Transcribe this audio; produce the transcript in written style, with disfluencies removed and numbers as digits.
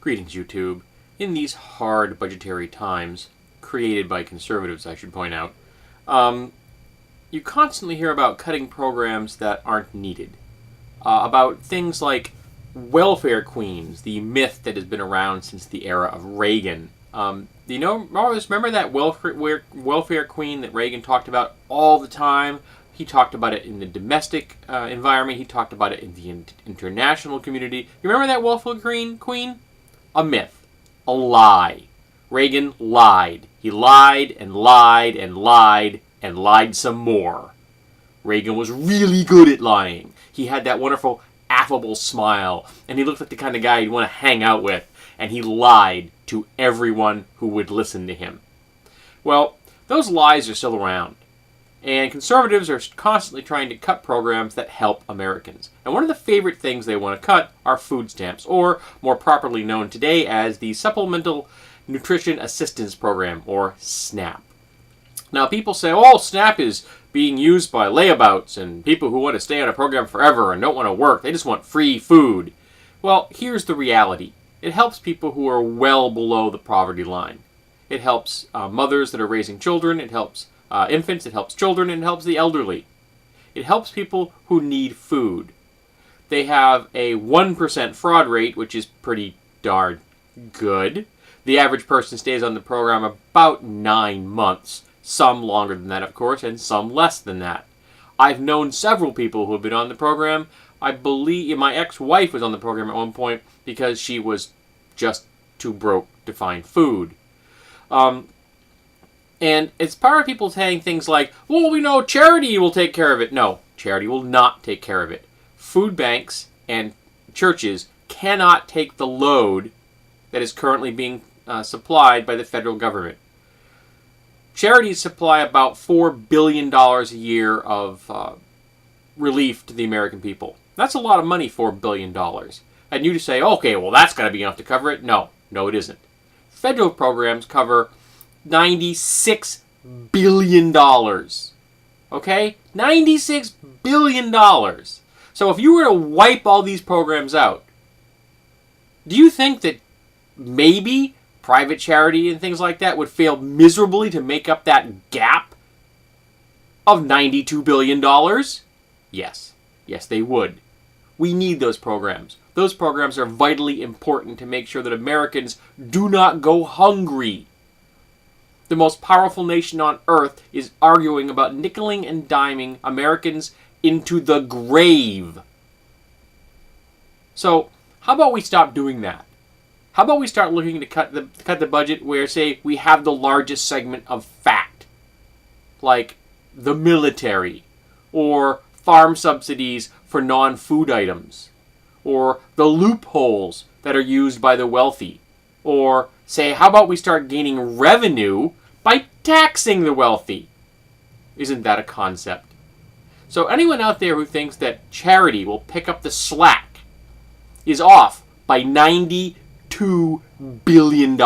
Greetings, YouTube. In these hard budgetary times, created by conservatives, I should point out, you constantly hear about cutting programs that aren't needed. About things like welfare queens, the myth that has been around since the era of Reagan. Do you remember that welfare queen that Reagan talked about all the time? He talked about it in the domestic environment. He talked about it in the international community. You remember that welfare queen? A myth. A lie. Reagan lied. He lied and lied and lied and lied some more. Reagan was really good at lying. He had that wonderful, affable smile, and he looked like the kind of guy you'd want to hang out with, and he lied to everyone who would listen to him. Well, those lies are still around, and conservatives are constantly trying to cut programs that help Americans. And one of the favorite things they want to cut are food stamps, or more properly known today as the Supplemental Nutrition Assistance Program, or SNAP. Now, people say, oh, SNAP is being used by layabouts and people who want to stay on a program forever and don't want to work. They just want free food. Well, here's the reality. It helps people who are well below the poverty line. It helps mothers that are raising children. It helps infants. It helps children. And it helps the elderly. It helps people who need food. They have a 1% fraud rate, which is pretty darn good. The average person stays on the program about 9 months. Some longer than that, of course, and some less than that. I've known several people who have been on the program. I believe my ex-wife was on the program at one point because she was just too broke to find food. And it's part of people saying things like, well, we know charity will take care of it. No, charity will not take care of it. Food banks and churches cannot take the load that is currently being supplied by the federal government. Charities supply about $4 billion a year of relief to the American people. That's a lot of money, $4 billion. And you just say, okay, well, that's got to be enough to cover it. No, it isn't. Federal programs cover $96 billion. Okay? $96 billion. So if you were to wipe all these programs out, do you think that maybe private charity and things like that would fail miserably to make up that gap of $92 billion? Yes. Yes, they would. We need those programs. Those programs are vitally important to make sure that Americans do not go hungry. The most powerful nation on earth is arguing about nickeling and diming Americans into the grave. So, how about we stop doing that? How about we start looking to cut the budget where, say, we have the largest segment of fact, like the military, or farm subsidies for non-food items, or the loopholes that are used by the wealthy, or, say, how about we start gaining revenue by taxing the wealthy? Isn't that a concept? So anyone out there who thinks that charity will pick up the slack is off by $92 billion.